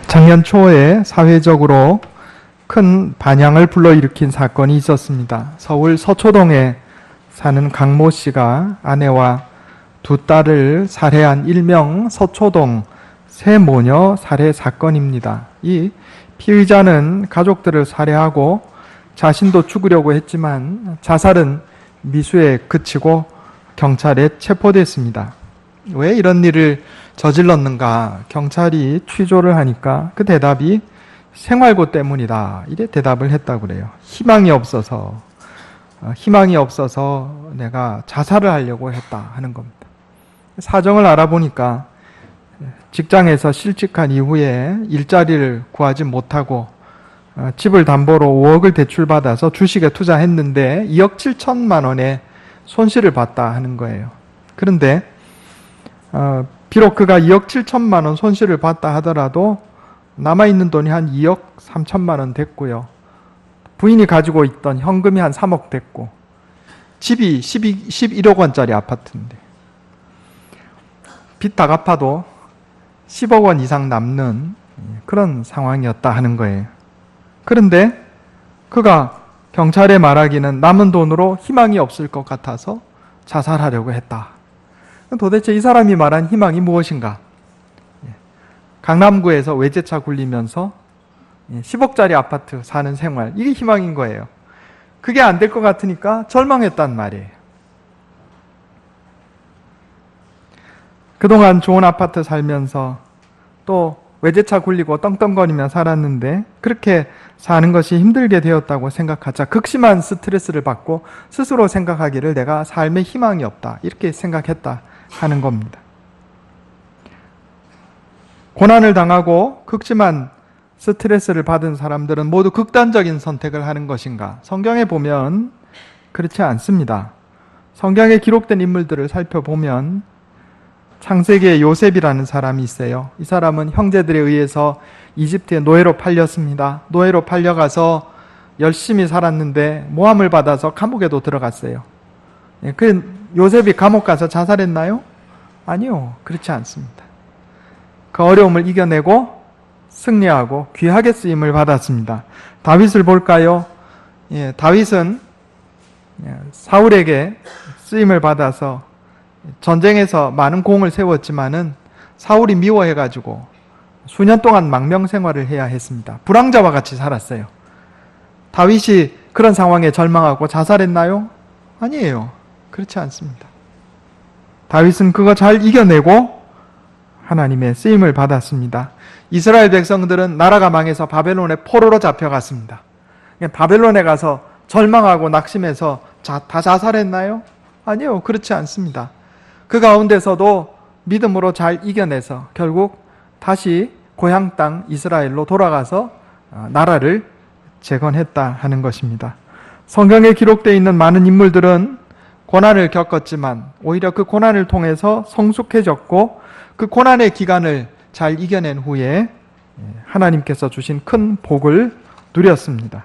작년 초에 사회적으로 큰 반향을 불러일으킨 사건이 있었습니다. 서울 서초동에 사는 강모 씨가 아내와 두 딸을 살해한 일명 서초동 세모녀 살해 사건입니다. 이 피의자는 가족들을 살해하고 자신도 죽으려고 했지만 자살은 미수에 그치고 경찰에 체포됐습니다. 왜 이런 일을 저질렀는가? 경찰이 취조를 하니까 그 대답이 생활고 때문이다. 이래 대답을 했다고 그래요. 희망이 없어서 내가 자살을 하려고 했다 하는 겁니다. 사정을 알아보니까 직장에서 실직한 이후에 일자리를 구하지 못하고 집을 담보로 5억을 대출받아서 주식에 투자했는데 2억 7천만 원의 손실을 봤다 하는 거예요. 그런데 비록 그가 2억 7천만 원 손실을 봤다 하더라도 남아있는 돈이 한 2억 3천만 원 됐고요. 부인이 가지고 있던 현금이 한 3억 됐고 집이 11억 원짜리 아파트인데 빚 다 갚아도 10억 원 이상 남는 그런 상황이었다 하는 거예요. 그런데 그가 경찰에 말하기는 남은 돈으로 희망이 없을 것 같아서 자살하려고 했다. 도대체 이 사람이 말한 희망이 무엇인가? 강남구에서 외제차 굴리면서 10억짜리 아파트 사는 생활, 이게 희망인 거예요. 그게 안 될 것 같으니까 절망했단 말이에요. 그동안 좋은 아파트 살면서 또 외제차 굴리고 떵떵거리며 살았는데 그렇게 사는 것이 힘들게 되었다고 생각하자 극심한 스트레스를 받고 스스로 생각하기를 내가 삶에 희망이 없다 이렇게 생각했다 하는 겁니다. 고난을 당하고 극심한 스트레스를 받은 사람들은 모두 극단적인 선택을 하는 것인가? 성경에 보면 그렇지 않습니다. 성경에 기록된 인물들을 살펴보면 창세기에 요셉이라는 사람이 있어요. 이 사람은 형제들에 의해서 이집트에 노예로 팔렸습니다. 노예로 팔려가서 열심히 살았는데 모함을 받아서 감옥에도 들어갔어요. 그 요셉이 감옥 가서 자살했나요? 아니요, 그렇지 않습니다. 그 어려움을 이겨내고 승리하고 귀하게 쓰임을 받았습니다. 다윗을 볼까요? 다윗은 사울에게 쓰임을 받아서 전쟁에서 많은 공을 세웠지만은 사울이 미워해가지고 수년 동안 망명생활을 해야 했습니다. 불황자와 같이 살았어요. 다윗이 그런 상황에 절망하고 자살했나요? 아니에요. 그렇지 않습니다. 다윗은 그거 잘 이겨내고 하나님의 쓰임을 받았습니다. 이스라엘 백성들은 나라가 망해서 바벨론의 포로로 잡혀갔습니다. 바벨론에 가서 절망하고 낙심해서 다 자살했나요? 아니요, 그렇지 않습니다. 그 가운데서도 믿음으로 잘 이겨내서 결국 다시 고향 땅 이스라엘로 돌아가서 나라를 재건했다 하는 것입니다. 성경에 기록되어 있는 많은 인물들은 고난을 겪었지만 오히려 그 고난을 통해서 성숙해졌고 그 고난의 기간을 잘 이겨낸 후에 하나님께서 주신 큰 복을 누렸습니다.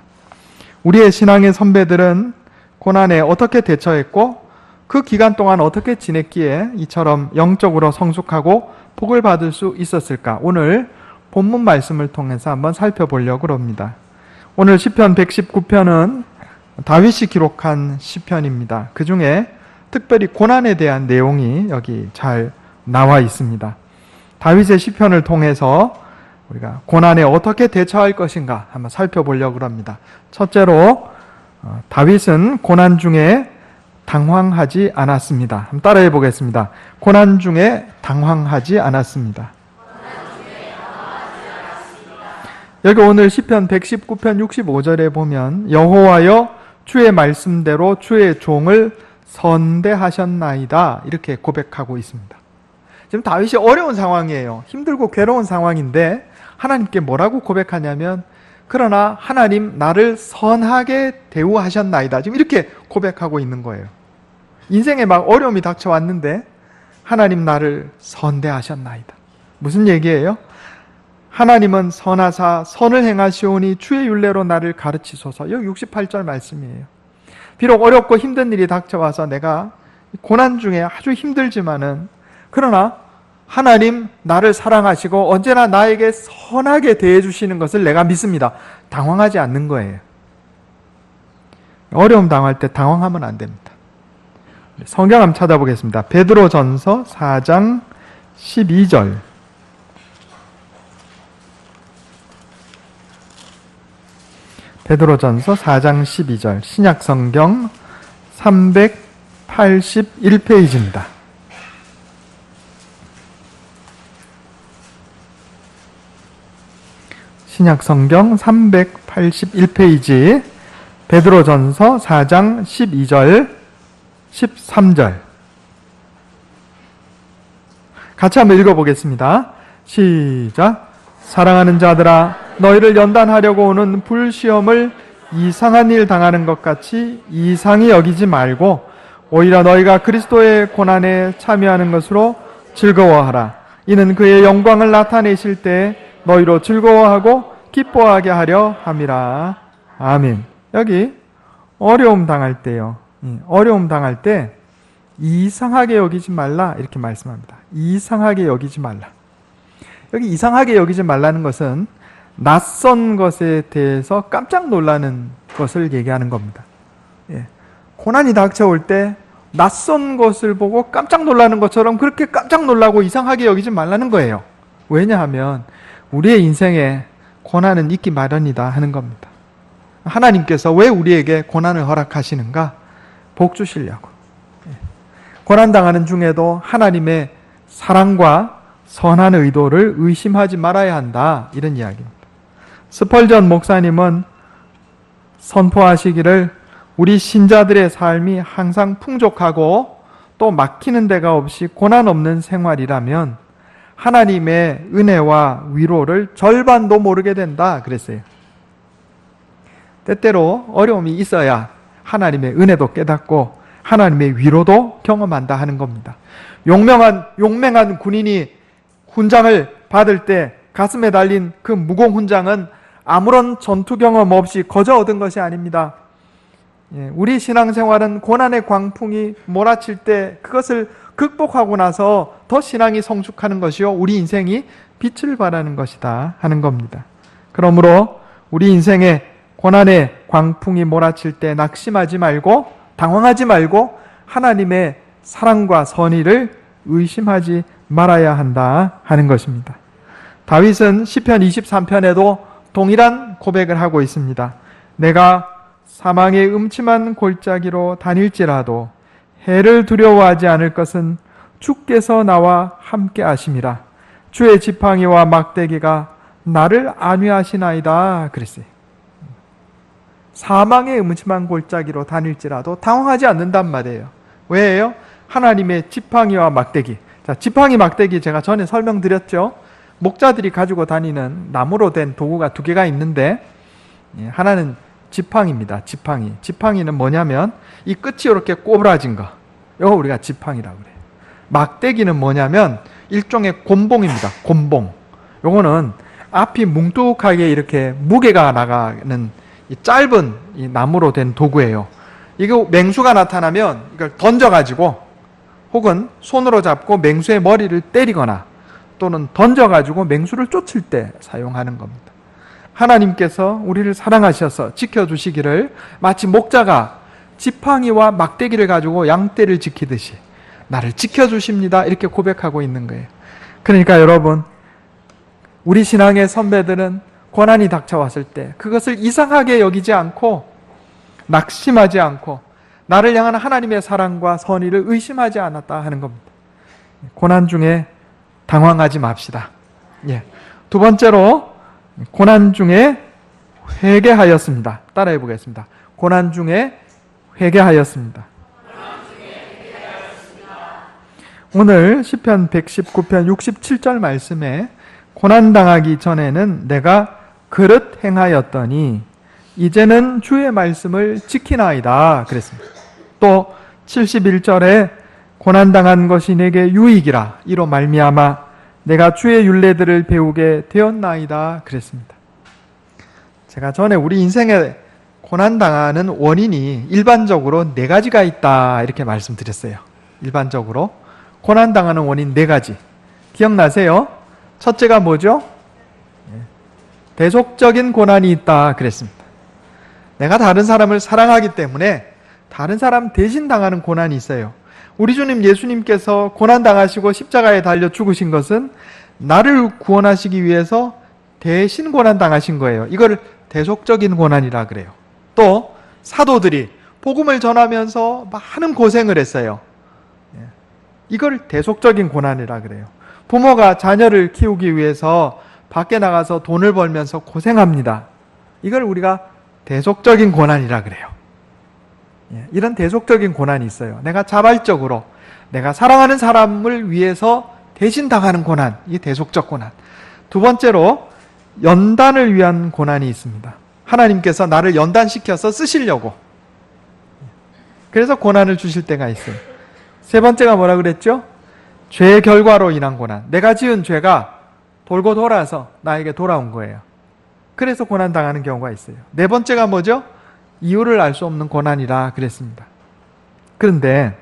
우리의 신앙의 선배들은 고난에 어떻게 대처했고 그 기간 동안 어떻게 지냈기에 이처럼 영적으로 성숙하고 복을 받을 수 있었을까? 오늘 본문 말씀을 통해서 한번 살펴보려고 합니다. 오늘 시편 119편은 다윗이 기록한 시편입니다. 그 중에 특별히 고난에 대한 내용이 여기 잘 나와 있습니다. 다윗의 시편을 통해서 우리가 고난에 어떻게 대처할 것인가 한번 살펴보려고 합니다. 첫째로 다윗은 고난 중에 당황하지 않았습니다. 한번 따라해 보겠습니다. 고난 중에 당황하지 않았습니다. 여기 오늘 시편 119편 65절에 보면 여호와여 주의 말씀대로 주의 종을 선대하셨나이다 이렇게 고백하고 있습니다. 지금 다윗이 어려운 상황이에요. 힘들고 괴로운 상황인데 하나님께 뭐라고 고백하냐면 그러나 하나님 나를 선하게 대우하셨나이다. 지금 이렇게 고백하고 있는 거예요. 인생에 막 어려움이 닥쳐왔는데 하나님 나를 선대하셨나이다. 무슨 얘기예요? 하나님은 선하사 선을 행하시오니 주의 율례로 나를 가르치소서. 여기 68절 말씀이에요. 비록 어렵고 힘든 일이 닥쳐와서 내가 고난 중에 아주 힘들지만은 그러나 하나님 나를 사랑하시고 언제나 나에게 선하게 대해주시는 것을 내가 믿습니다. 당황하지 않는 거예요. 어려움 당할 때 당황하면 안 됩니다. 성경 한번 찾아보겠습니다. 베드로전서 4장 12절. 베드로전서 4장 12절. 신약성경 381페이지입니다. 신약성경 381페이지 베드로전서 4장 12절 13절 같이 한번 읽어보겠습니다. 시작. 사랑하는 자들아 너희를 연단하려고 오는 불시험을 이상한 일 당하는 것 같이 이상히 여기지 말고 오히려 너희가 그리스도의 고난에 참여하는 것으로 즐거워하라. 이는 그의 영광을 나타내실 때 너희로 즐거워하고 기뻐하게 하려 함이라. 아멘. 여기 어려움 당할 때요. 어려움 당할 때 이상하게 여기지 말라 이렇게 말씀합니다. 이상하게 여기지 말라. 여기 이상하게 여기지 말라는 것은 낯선 것에 대해서 깜짝 놀라는 것을 얘기하는 겁니다. 고난이 닥쳐올 때 낯선 것을 보고 깜짝 놀라는 것처럼 그렇게 깜짝 놀라고 이상하게 여기지 말라는 거예요. 왜냐하면 우리의 인생에 고난은 있기 마련이다 하는 겁니다. 하나님께서 왜 우리에게 고난을 허락하시는가? 복 주시려고. 고난당하는 중에도 하나님의 사랑과 선한 의도를 의심하지 말아야 한다 이런 이야기입니다. 스펄전 목사님은 선포하시기를 우리 신자들의 삶이 항상 풍족하고 또 막히는 데가 없이 고난 없는 생활이라면 하나님의 은혜와 위로를 절반도 모르게 된다 그랬어요. 때때로 어려움이 있어야 하나님의 은혜도 깨닫고 하나님의 위로도 경험한다 하는 겁니다. 용맹한 군인이 훈장을 받을 때 가슴에 달린 그 무공 훈장은 아무런 전투 경험 없이 거저 얻은 것이 아닙니다. 우리 신앙생활은 고난의 광풍이 몰아칠 때 그것을 극복하고 나서 더 신앙이 성숙하는 것이요 우리 인생이 빛을 발하는 것이다 하는 겁니다. 그러므로 우리 인생에 고난의 광풍이 몰아칠 때 낙심하지 말고 당황하지 말고 하나님의 사랑과 선의를 의심하지 말아야 한다 하는 것입니다. 다윗은 시편 23편에도 동일한 고백을 하고 있습니다. 내가 사망의 음침한 골짜기로 다닐지라도 해를 두려워하지 않을 것은 주께서 나와 함께 하심이라. 주의 지팡이와 막대기가 나를 안위하시나이다 그랬어요. 사망의 음침한 골짜기로 다닐지라도 당황하지 않는단 말이에요. 왜요? 하나님의 지팡이와 막대기. 자, 지팡이 막대기 제가 전에 설명드렸죠. 목자들이 가지고 다니는 나무로 된 도구가 두 개가 있는데 하나는 지팡이입니다. 지팡이. 지팡이는 뭐냐면 이 끝이 이렇게 꼬부라진 거. 이거 우리가 지팡이라고 그래요. 막대기는 뭐냐면 일종의 곤봉입니다. 곤봉. 요거는 앞이 뭉툭하게 이렇게 무게가 나가는 이 짧은 이 나무로 된 도구예요. 이거 맹수가 나타나면 이걸 던져가지고 혹은 손으로 잡고 맹수의 머리를 때리거나 또는 던져가지고 맹수를 쫓을 때 사용하는 겁니다. 하나님께서 우리를 사랑하셔서 지켜주시기를 마치 목자가 지팡이와 막대기를 가지고 양떼를 지키듯이 나를 지켜주십니다. 이렇게 고백하고 있는 거예요. 그러니까 여러분, 우리 신앙의 선배들은 고난이 닥쳐왔을 때 그것을 이상하게 여기지 않고 낙심하지 않고 나를 향한 하나님의 사랑과 선의를 의심하지 않았다 하는 겁니다. 고난 중에 당황하지 맙시다. 두 번째로 고난 중에 회개하였습니다. 따라해 보겠습니다. 고난 중에 회개하였습니다. 오늘 시편 119편 67절 말씀에 고난당하기 전에는 내가 그릇 행하였더니 이제는 주의 말씀을 지키나이다 그랬습니다. 또 71절에 고난당한 것이 내게 유익이라 이로 말미암아 내가 주의 율례들을 배우게 되었나이다 그랬습니다. 제가 전에 우리 인생에 고난당하는 원인이 일반적으로 4가지가 있다 이렇게 말씀드렸어요. 일반적으로 고난당하는 원인 4가지. 기억나세요? 첫째가 뭐죠? 대속적인 고난이 있다 그랬습니다. 내가 다른 사람을 사랑하기 때문에 다른 사람 대신 당하는 고난이 있어요. 우리 주님 예수님께서 고난당하시고 십자가에 달려 죽으신 것은 나를 구원하시기 위해서 대신 고난당하신 거예요. 이걸 대속적인 고난이라 그래요. 또 사도들이 복음을 전하면서 많은 고생을 했어요. 이걸 대속적인 고난이라 그래요. 부모가 자녀를 키우기 위해서 밖에 나가서 돈을 벌면서 고생합니다. 이걸 우리가 대속적인 고난이라 그래요. 이런 대속적인 고난이 있어요. 내가 자발적으로 내가 사랑하는 사람을 위해서 대신 당하는 고난, 이게 대속적 고난. 두 번째로 연단을 위한 고난이 있습니다. 하나님께서 나를 연단시켜서 쓰시려고, 그래서 고난을 주실 때가 있어요. 세 번째가 뭐라 그랬죠? 죄의 결과로 인한 고난. 내가 지은 죄가 돌고 돌아서 나에게 돌아온 거예요. 그래서 고난당하는 경우가 있어요. 네 번째가 뭐죠? 이유를 알 수 없는 고난이라 그랬습니다. 그런데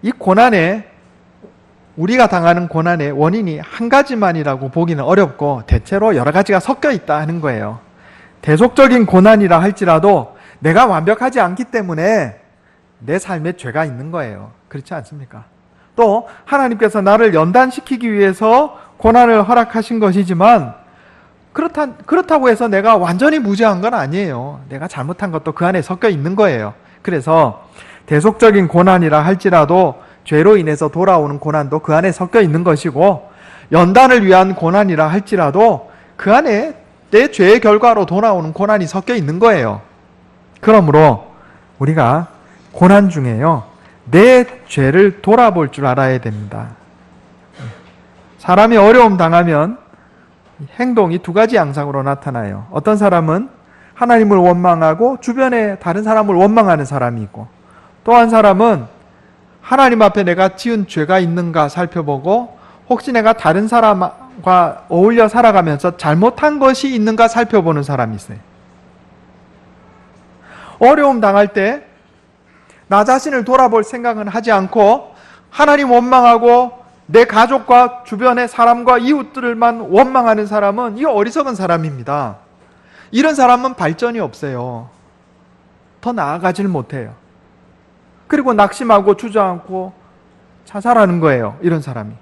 이 고난에, 우리가 당하는 고난의 원인이 한 가지만이라고 보기는 어렵고 대체로 여러 가지가 섞여 있다 하는 거예요. 대속적인 고난이라 할지라도 내가 완벽하지 않기 때문에 내 삶에 죄가 있는 거예요. 그렇지 않습니까? 또 하나님께서 나를 연단시키기 위해서 고난을 허락하신 것이지만 그렇다고 해서 내가 완전히 무죄한 건 아니에요. 내가 잘못한 것도 그 안에 섞여 있는 거예요. 그래서 대속적인 고난이라 할지라도 죄로 인해서 돌아오는 고난도 그 안에 섞여 있는 것이고, 연단을 위한 고난이라 할지라도 그 안에 내 죄의 결과로 돌아오는 고난이 섞여 있는 거예요. 그러므로 우리가 고난 중에요, 내 죄를 돌아볼 줄 알아야 됩니다. 사람이 어려움 당하면 행동이 두 가지 양상으로 나타나요. 어떤 사람은 하나님을 원망하고 주변에 다른 사람을 원망하는 사람이 있고, 또 한 사람은 하나님 앞에 내가 지은 죄가 있는가 살펴보고 혹시 내가 다른 사람과 어울려 살아가면서 잘못한 것이 있는가 살펴보는 사람이 있어요. 어려움 당할 때 나 자신을 돌아볼 생각은 하지 않고 하나님 원망하고 내 가족과 주변의 사람과 이웃들만 원망하는 사람은 이 어리석은 사람입니다. 이런 사람은 발전이 없어요. 더 나아가질 못해요. 그리고 낙심하고 주저앉고 자살하는 거예요. 이런 사람이.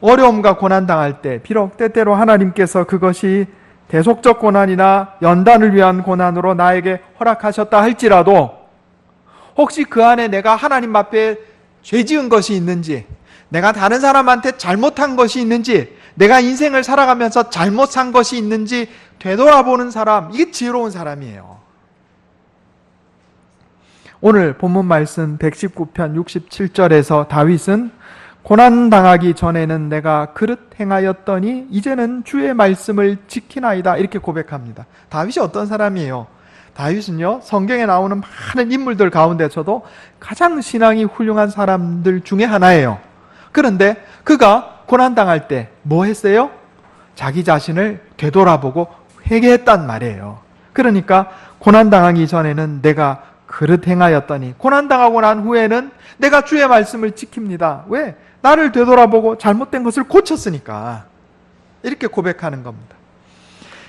어려움과 고난 당할 때 비록 때때로 하나님께서 그것이 대속적 고난이나 연단을 위한 고난으로 나에게 허락하셨다 할지라도 혹시 그 안에 내가 하나님 앞에 죄 지은 것이 있는지, 내가 다른 사람한테 잘못한 것이 있는지, 내가 인생을 살아가면서 잘못 산 것이 있는지 되돌아보는 사람, 이게 지혜로운 사람이에요. 오늘 본문 말씀 119편 67절에서 다윗은 고난당하기 전에는 내가 그릇 행하였더니 이제는 주의 말씀을 지키나이다, 이렇게 고백합니다. 다윗이 어떤 사람이에요? 다윗은요, 성경에 나오는 많은 인물들 가운데서도 가장 신앙이 훌륭한 사람들 중에 하나예요. 그런데 그가 고난당할 때 뭐 했어요? 자기 자신을 되돌아보고 회개했단 말이에요. 그러니까 고난당하기 전에는 내가 그릇 행하였더니, 고난당하고 난 후에는 내가 주의 말씀을 지킵니다. 왜? 나를 되돌아보고 잘못된 것을 고쳤으니까. 이렇게 고백하는 겁니다.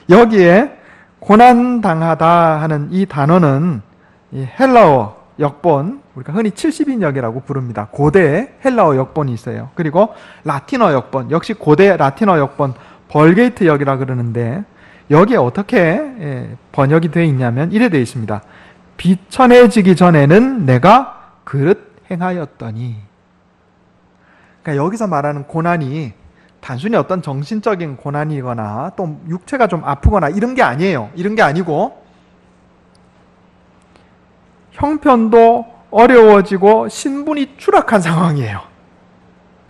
여기에 고난당하다 하는 이 단어는 이 헬라어 역본, 우리가 흔히 70인역이라고 부릅니다. 고대 헬라어 역본이 있어요. 그리고 라틴어 역본, 역시 고대 라틴어 역본 벌게이트 역이라 그러는데, 여기에 어떻게 번역이 되어 있냐면 이래 되어 있습니다. 비천해지기 전에는 내가 그릇 행하였더니. 그러니까 여기서 말하는 고난이 단순히 어떤 정신적인 고난이거나 또 육체가 좀 아프거나 이런 게 아니에요. 이런 게 아니고 형편도 어려워지고 신분이 추락한 상황이에요.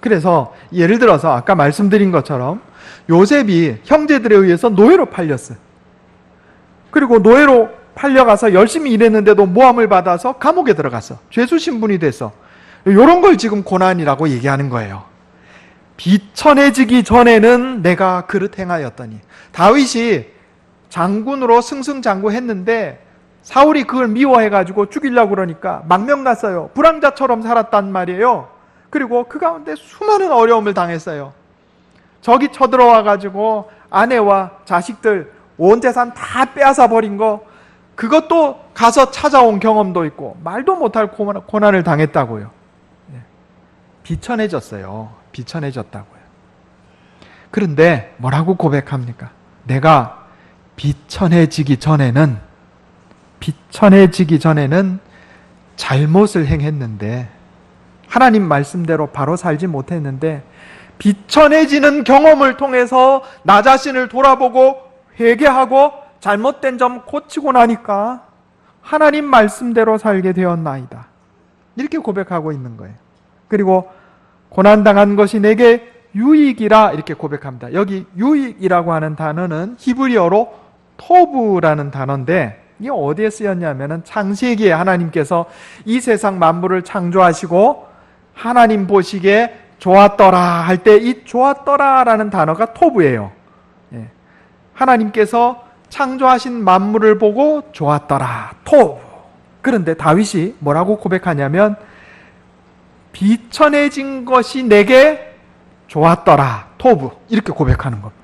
그래서 예를 들어서 아까 말씀드린 것처럼 요셉이 형제들에 의해서 노예로 팔렸어요. 그리고 노예로 팔려가서 열심히 일했는데도 모함을 받아서 감옥에 들어갔어. 죄수 신분이 돼서. 이런 걸 지금 고난이라고 얘기하는 거예요. 비천해지기 전에는 내가 그릇 행하였더니. 다윗이 장군으로 승승장구했는데 사울이 그걸 미워해가지고 죽이려고 그러니까 망명 갔어요. 불황자처럼 살았단 말이에요. 그리고 그 가운데 수많은 어려움을 당했어요. 적이 쳐들어와가지고 아내와 자식들 온 재산 다 빼앗아 버린 거, 그것도 가서 찾아온 경험도 있고 말도 못할 고난을 당했다고요. 비천해졌어요. 비천해졌다고요. 그런데 뭐라고 고백합니까? 내가 비천해지기 전에는 잘못을 행했는데, 하나님 말씀대로 바로 살지 못했는데, 비천해지는 경험을 통해서 나 자신을 돌아보고 회개하고 잘못된 점 고치고 나니까 하나님 말씀대로 살게 되었나이다. 이렇게 고백하고 있는 거예요. 그리고 고난당한 것이 내게 유익이라 이렇게 고백합니다. 여기 유익이라고 하는 단어는 히브리어로 토브라는 단어인데, 이게 어디에 쓰였냐면은 창세기에 하나님께서 이 세상 만물을 창조하시고 하나님 보시기에 좋았더라 할 때 이 좋았더라라는 단어가 토브예요. 하나님께서 창조하신 만물을 보고 좋았더라, 토브. 그런데 다윗이 뭐라고 고백하냐면 비천해진 것이 내게 좋았더라, 토브. 이렇게 고백하는 겁니다.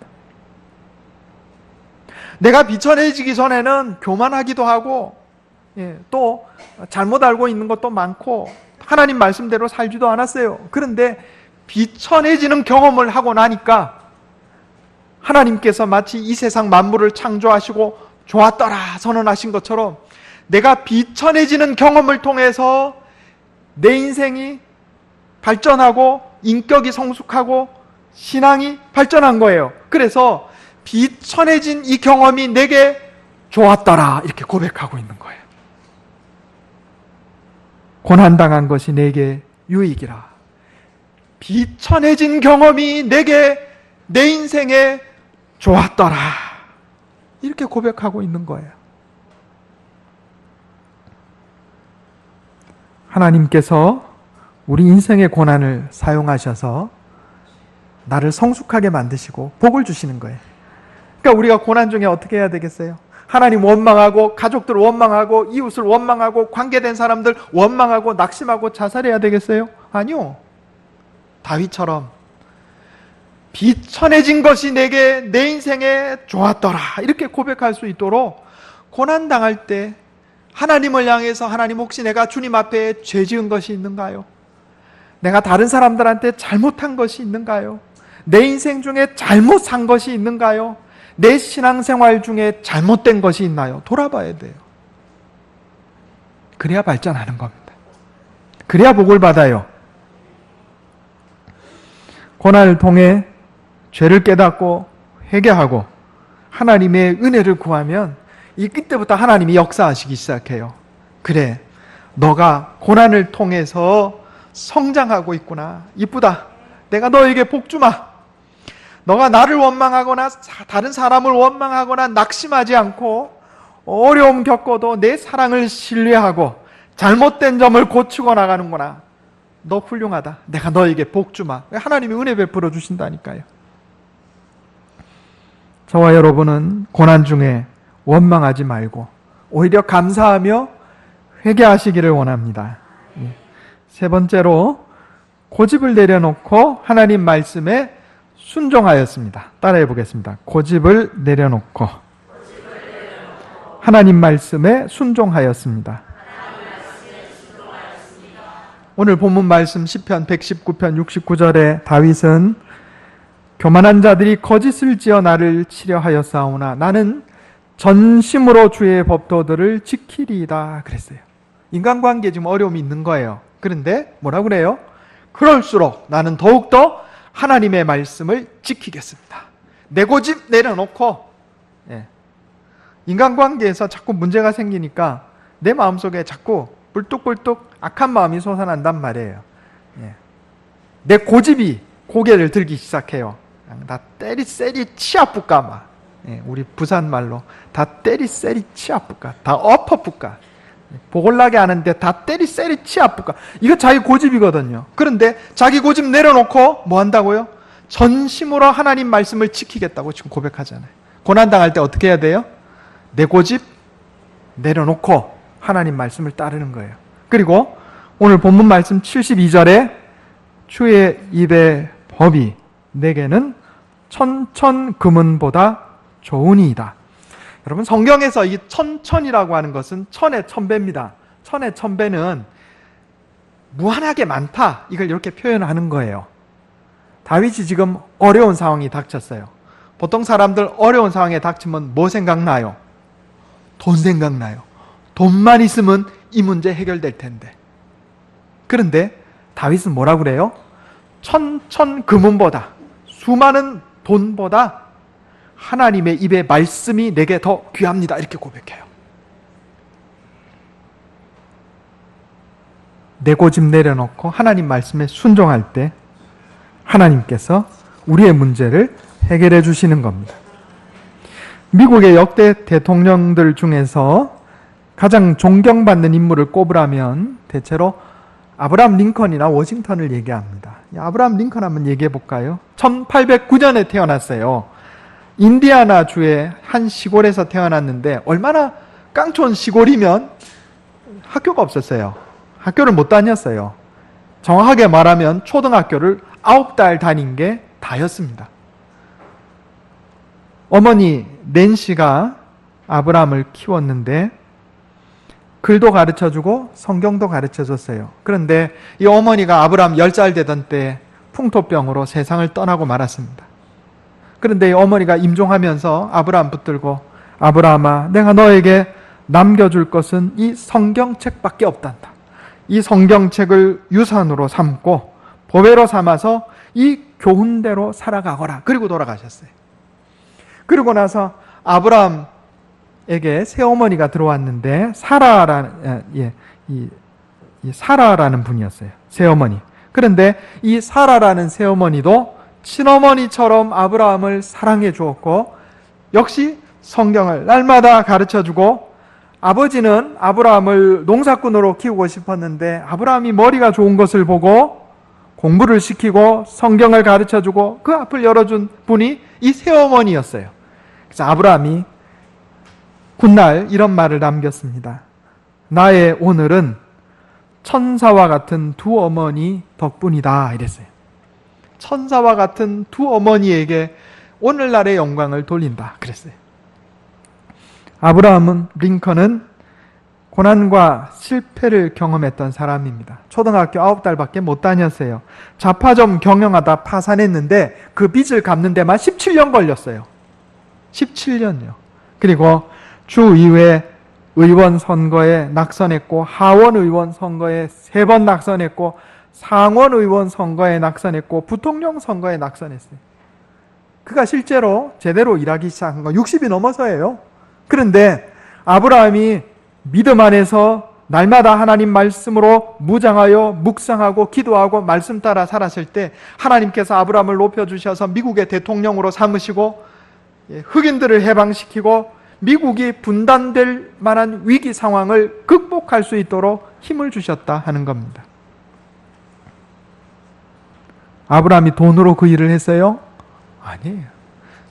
내가 비천해지기 전에는 교만하기도 하고, 또 잘못 알고 있는 것도 많고 하나님 말씀대로 살지도 않았어요. 그런데 비천해지는 경험을 하고 나니까 하나님께서 마치 이 세상 만물을 창조하시고 좋았더라 선언하신 것처럼 내가 비천해지는 경험을 통해서 내 인생이 발전하고 인격이 성숙하고 신앙이 발전한 거예요. 그래서 비천해진 이 경험이 내게 좋았더라 이렇게 고백하고 있는 거예요. 고난당한 것이 내게 유익이라. 비천해진 경험이 내게, 내 인생에 좋았더라 이렇게 고백하고 있는 거예요. 하나님께서 우리 인생의 고난을 사용하셔서 나를 성숙하게 만드시고 복을 주시는 거예요. 그러니까 우리가 고난 중에 어떻게 해야 되겠어요? 하나님 원망하고 가족들 원망하고 이웃을 원망하고 관계된 사람들 원망하고 낙심하고 자살해야 되겠어요? 아니요. 다윗처럼 비천해진 것이 내게, 내 인생에 좋았더라 이렇게 고백할 수 있도록 고난당할 때 하나님을 향해서, 하나님 혹시 내가 주님 앞에 죄 지은 것이 있는가요? 내가 다른 사람들한테 잘못한 것이 있는가요? 내 인생 중에 잘못 산 것이 있는가요? 내 신앙생활 중에 잘못된 것이 있나요? 돌아봐야 돼요. 그래야 발전하는 겁니다. 그래야 복을 받아요. 고난을 통해 죄를 깨닫고 회개하고 하나님의 은혜를 구하면 이 그때부터 하나님이 역사하시기 시작해요. 그래, 너가 고난을 통해서 성장하고 있구나. 이쁘다. 내가 너에게 복 주마. 너가 나를 원망하거나 다른 사람을 원망하거나 낙심하지 않고 어려움 겪어도 내 사랑을 신뢰하고 잘못된 점을 고치고 나가는구나. 너 훌륭하다. 내가 너에게 복 주마. 하나님이 은혜 베풀어 주신다니까요. 저와 여러분은 고난 중에 원망하지 말고 오히려 감사하며 회개하시기를 원합니다. 세 번째로 고집을 내려놓고 하나님 말씀에 순종하였습니다. 따라해 보겠습니다. 고집을 내려놓고 하나님 말씀에 순종하였습니다. 오늘 본문 말씀 시편 119편 69절에 다윗은 교만한 자들이 거짓을 지어 나를 치려하였사오나 나는 전심으로 주의 법도들을 지키리이다 그랬어요. 인간관계에 지금 어려움이 있는 거예요. 그런데 뭐라고 그래요? 그럴수록 나는 더욱더 하나님의 말씀을 지키겠습니다. 내 고집 내려놓고, 인간관계에서 자꾸 문제가 생기니까 내 마음속에 자꾸 불뚝불뚝 악한 마음이 솟아난단 말이에요. 내 고집이 고개를 들기 시작해요. 다 때리세리 치아뿌까 막. 우리 부산 말로 다 때리세리 치아뿌까, 다 엎어뿌까. 보골나게 하는데 다 때리세리 치아뿌까. 이거 자기 고집이거든요. 그런데 자기 고집 내려놓고 뭐 한다고요? 전심으로 하나님 말씀을 지키겠다고 지금 고백하잖아요. 고난당할 때 어떻게 해야 돼요? 내 고집 내려놓고 하나님 말씀을 따르는 거예요. 그리고 오늘 본문 말씀 72절에 주의 입의 법이 내게는 천천금은보다 좋으니이다. 여러분, 성경에서 이 천천이라고 하는 것은 천의 천배입니다. 천의 천배는 무한하게 많다, 이걸 이렇게 표현하는 거예요. 다윗이 지금 어려운 상황이 닥쳤어요. 보통 사람들 어려운 상황에 닥치면 뭐 생각나요? 돈 생각나요. 돈만 있으면 이 문제 해결될 텐데. 그런데 다윗은 뭐라고 그래요? 천천금은보다, 수많은 돈보다 하나님의 입의 말씀이 내게 더 귀합니다, 이렇게 고백해요. 내 고집 내려놓고 하나님 말씀에 순종할 때 하나님께서 우리의 문제를 해결해 주시는 겁니다. 미국의 역대 대통령들 중에서 가장 존경받는 인물을 꼽으라면 대체로 아브라함 링컨이나 워싱턴을 얘기합니다. 아브라함 링컨 한번 얘기해 볼까요? 1809년에 태어났어요. 인디아나 주의 한 시골에서 태어났는데, 얼마나 깡촌 시골이면 학교가 없었어요. 학교를 못 다녔어요. 정확하게 말하면 초등학교를 9달 다닌 게 다였습니다. 어머니 낸시가 아브라함을 키웠는데 글도 가르쳐주고 성경도 가르쳐줬어요. 그런데 이 어머니가 아브라함 10살 되던 때 풍토병으로 세상을 떠나고 말았습니다. 그런데 이 어머니가 임종하면서 아브라함 붙들고, 아브라함아, 내가 너에게 남겨줄 것은 이 성경책밖에 없단다. 이 성경책을 유산으로 삼고 보배로 삼아서 이 교훈대로 살아가거라. 그리고 돌아가셨어요. 그리고 나서 아브라함에게 새어머니가 들어왔는데 사라라는 분이었어요. 새어머니. 그런데 이 사라라는 새어머니도 친어머니처럼 아브라함을 사랑해 주었고, 역시 성경을 날마다 가르쳐주고, 아버지는 아브라함을 농사꾼으로 키우고 싶었는데 아브라함이 머리가 좋은 것을 보고 공부를 시키고 성경을 가르쳐주고 그 앞을 열어준 분이 이 새어머니였어요. 그래서 아브라함이 훗날 이런 말을 남겼습니다. 나의 오늘은 천사와 같은 두 어머니 덕분이다, 이랬어요. 천사와 같은 두 어머니에게 오늘날의 영광을 돌린다, 그랬어요. 아브라함은, 링컨은 고난과 실패를 경험했던 사람입니다. 초등학교 9달밖에 못 다녔어요. 잡화점 경영하다 파산했는데 그 빚을 갚는 데만 17년 걸렸어요. 17년요. 그리고 주의회 의원 선거에 낙선했고, 하원 의원 선거에 3번 낙선했고, 상원 의원 선거에 낙선했고, 부통령 선거에 낙선했어요. 그가 실제로 제대로 일하기 시작한 건 60이 넘어서예요. 그런데 아브라함이 믿음 안에서 날마다 하나님 말씀으로 무장하여 묵상하고 기도하고 말씀 따라 살았을 때 하나님께서 아브라함을 높여주셔서 미국의 대통령으로 삼으시고 흑인들을 해방시키고 미국이 분단될 만한 위기 상황을 극복할 수 있도록 힘을 주셨다 하는 겁니다. 아브라함이 돈으로 그 일을 했어요? 아니에요.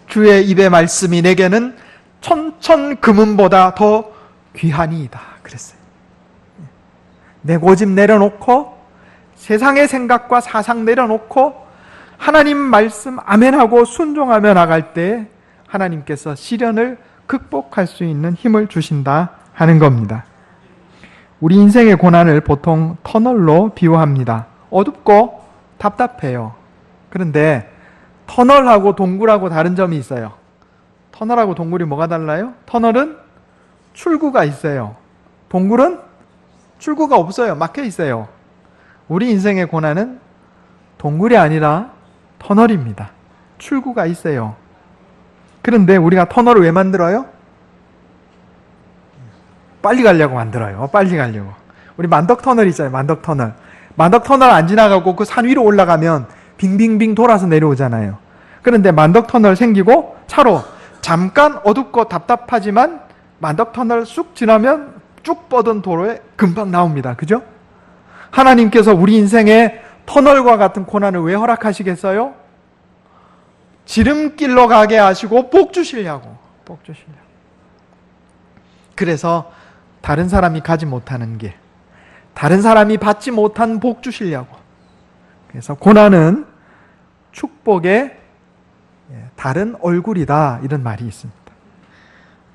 주의 입의 말씀이 내게는 천천금은보다 더 귀하니이다, 그랬어요. 내 고집 내려놓고 세상의 생각과 사상 내려놓고 하나님 말씀 아멘하고 순종하며 나갈 때 하나님께서 시련을 극복할 수 있는 힘을 주신다 하는 겁니다. 우리 인생의 고난을 보통 터널로 비유합니다. 어둡고 답답해요. 그런데 터널하고 동굴하고 다른 점이 있어요. 터널하고 동굴이 뭐가 달라요? 터널은 출구가 있어요. 동굴은 출구가 없어요. 막혀 있어요. 우리 인생의 고난은 동굴이 아니라 터널입니다. 출구가 있어요. 그런데 우리가 터널을 왜 만들어요? 빨리 가려고 만들어요. 빨리 가려고. 우리 만덕터널 있잖아요. 만덕터널. 만덕터널 안 지나가고 그 산 위로 올라가면 빙빙빙 돌아서 내려오잖아요. 그런데 만덕터널 생기고 차로 잠깐 어둡고 답답하지만 만덕터널 쑥 지나면 쭉 뻗은 도로에 금방 나옵니다. 그죠? 하나님께서 우리 인생에 터널과 같은 고난을 왜 허락하시겠어요? 지름길로 가게 하시고 복 주시려고. 복 주시려고. 그래서 다른 사람이 가지 못하는 길, 다른 사람이 받지 못한 복 주시려고. 그래서 고난은 축복의 다른 얼굴이다, 이런 말이 있습니다.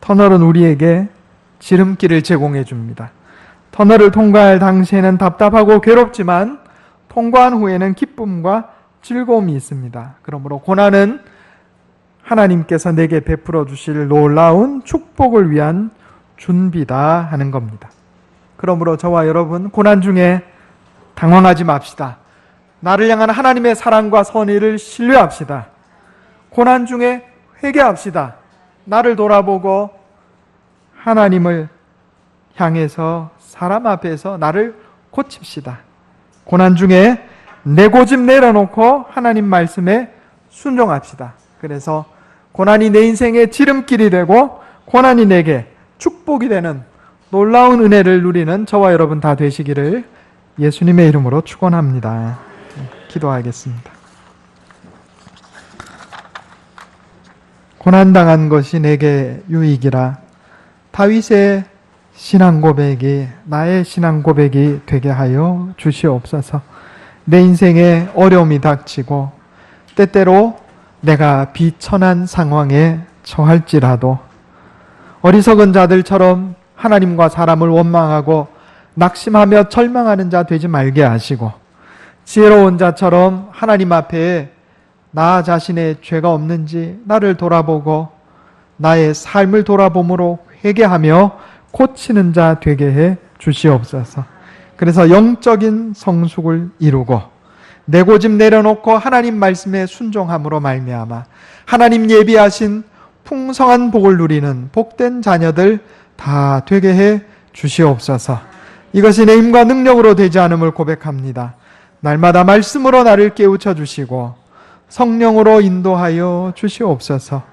터널은 우리에게 지름길을 제공해 줍니다. 터널을 통과할 당시에는 답답하고 괴롭지만 통과한 후에는 기쁨과 즐거움이 있습니다. 그러므로 고난은 하나님께서 내게 베풀어 주실 놀라운 축복을 위한 준비다 하는 겁니다. 그러므로 저와 여러분, 고난 중에 당황하지 맙시다. 나를 향한 하나님의 사랑과 선의를 신뢰합시다. 고난 중에 회개합시다. 나를 돌아보고 하나님을 향해서 사람 앞에서 나를 고칩시다. 고난 중에 내 고집 내려놓고 하나님 말씀에 순종합시다. 그래서 고난이 내 인생의 지름길이 되고 고난이 내게 축복이 되는 놀라운 은혜를 누리는 저와 여러분 다 되시기를 예수님의 이름으로 축원합니다. 기도하겠습니다. 고난당한 것이 내게 유익이라. 다윗의 신앙 고백이 나의 신앙 고백이 되게 하여 주시옵소서. 내 인생에 어려움이 닥치고 때때로 내가 비천한 상황에 처할지라도 어리석은 자들처럼 하나님과 사람을 원망하고 낙심하며 절망하는 자 되지 말게 하시고 지혜로운 자처럼 하나님 앞에 나 자신의 죄가 없는지 나를 돌아보고 나의 삶을 돌아봄으로 회개하며 고치는 자 되게 해 주시옵소서. 그래서 영적인 성숙을 이루고 내 고집 내려놓고 하나님 말씀에 순종함으로 말미암아 하나님 예비하신 풍성한 복을 누리는 복된 자녀들 다 되게 해 주시옵소서. 이것이 내 힘과 능력으로 되지 않음을 고백합니다. 날마다 말씀으로 나를 깨우쳐 주시고 성령으로 인도하여 주시옵소서.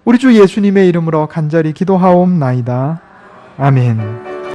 우리 주 예수님의 이름으로 간절히 기도하옵나이다. 아멘.